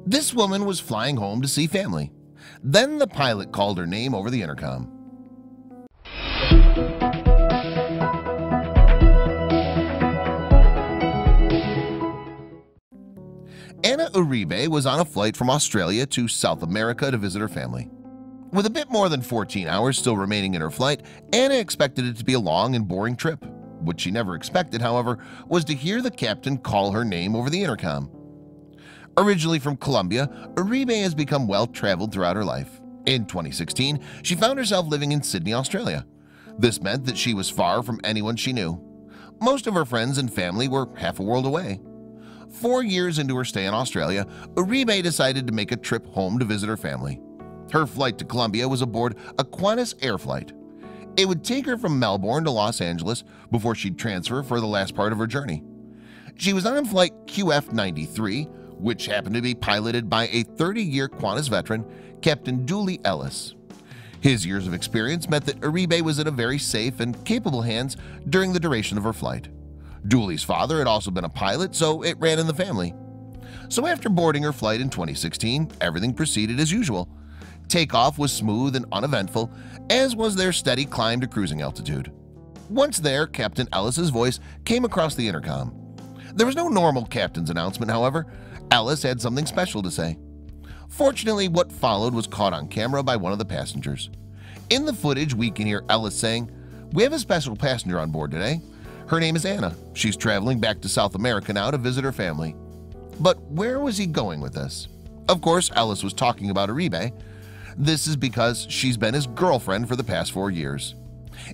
This woman was flying home to see family. Then the pilot called her name over the intercom. Anna Uribe was on a flight from Australia to South America to visit her family. With a bit more than 14 hours still remaining in her flight, Anna expected it to be a long and boring trip. What she never expected, however, was to hear the captain call her name over the intercom. Originally from Colombia, Uribe has become well-traveled throughout her life. In 2016, she found herself living in Sydney, Australia. This meant that she was far from anyone she knew. Most of her friends and family were half a world away. 4 years into her stay in Australia, Uribe decided to make a trip home to visit her family. Her flight to Colombia was aboard a Qantas air flight. It would take her from Melbourne to Los Angeles before she'd transfer for the last part of her journey. She was on flight QF-93, which happened to be piloted by a 30-year Qantas veteran, Captain Dooley Ellis. His years of experience meant that Uribe was in a very safe and capable hands during the duration of her flight. Dooley's father had also been a pilot, so it ran in the family. So after boarding her flight in 2016, everything proceeded as usual. Takeoff was smooth and uneventful, as was their steady climb to cruising altitude. Once there, Captain Ellis's voice came across the intercom. There was no normal captain's announcement, however. Ellis had something special to say. Fortunately, what followed was caught on camera by one of the passengers. In the footage, we can hear Ellis saying, "We have a special passenger on board today. Her name is Anna. She's traveling back to South America now to visit her family." But where was he going with this? Of course, Ellis was talking about Uribe. This is because she's been his girlfriend for the past 4 years.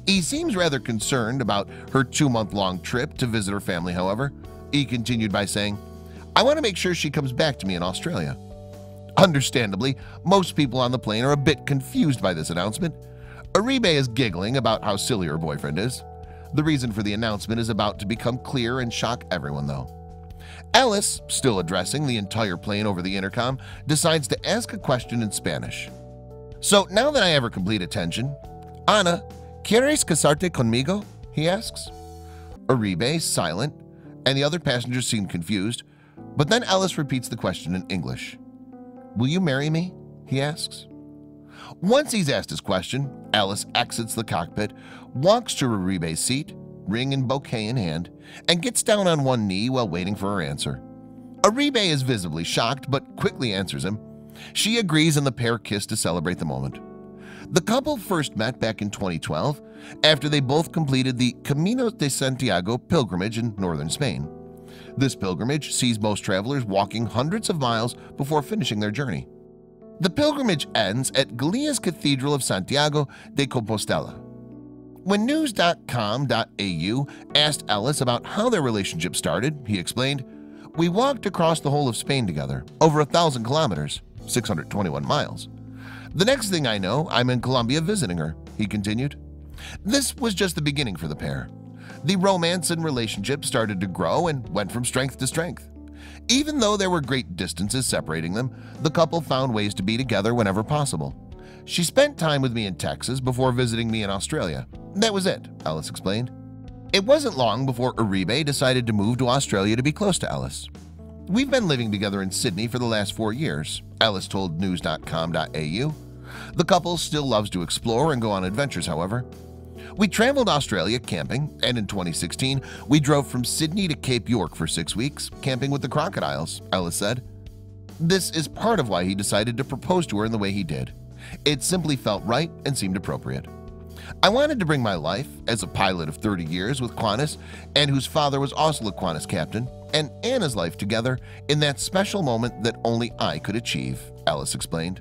He seems rather concerned about her 2-month-long trip to visit her family, however. He continued by saying, "I want to make sure she comes back to me in Australia." Understandably, most people on the plane are a bit confused by this announcement. Uribe is giggling about how silly her boyfriend is. The reason for the announcement is about to become clear and shock everyone, though. Ellis, still addressing the entire plane over the intercom, decides to ask a question in Spanish. "So now that I have her complete attention, Ana, ¿quieres casarte conmigo?" he asks. Uribe is silent, and the other passengers seem confused, but then Ellis repeats the question in English. "Will you marry me?" he asks. Once he's asked his question, Ellis exits the cockpit, walks to Uribe's seat, ring and bouquet in hand, and gets down on one knee while waiting for her answer. Uribe is visibly shocked but quickly answers him. She agrees and the pair kiss to celebrate the moment. The couple first met back in 2012 after they both completed the Camino de Santiago pilgrimage in northern Spain. This pilgrimage sees most travelers walking hundreds of miles before finishing their journey. The pilgrimage ends at Galia's Cathedral of Santiago de Compostela. When news.com.au asked Ellis about how their relationship started, he explained, "We walked across the whole of Spain together, over 1,000 kilometers, 621 miles. The next thing I know, I'm in Colombia visiting her," he continued. This was just the beginning for the pair. The romance and relationship started to grow and went from strength to strength. Even though there were great distances separating them, the couple found ways to be together whenever possible. "She spent time with me in Texas before visiting me in Australia. That was it," Ellis explained. It wasn't long before Uribe decided to move to Australia to be close to Ellis. "We've been living together in Sydney for the last 4 years," Ellis told news.com.au. The couple still loves to explore and go on adventures, however. "We traveled Australia camping, and in 2016, we drove from Sydney to Cape York for 6 weeks, camping with the crocodiles," Ellis said. This is part of why he decided to propose to her in the way he did. It simply felt right and seemed appropriate. "I wanted to bring my life as a pilot of 30 years with Qantas and whose father was also a Qantas captain and Anna's life together in that special moment that only I could achieve," Ellis explained.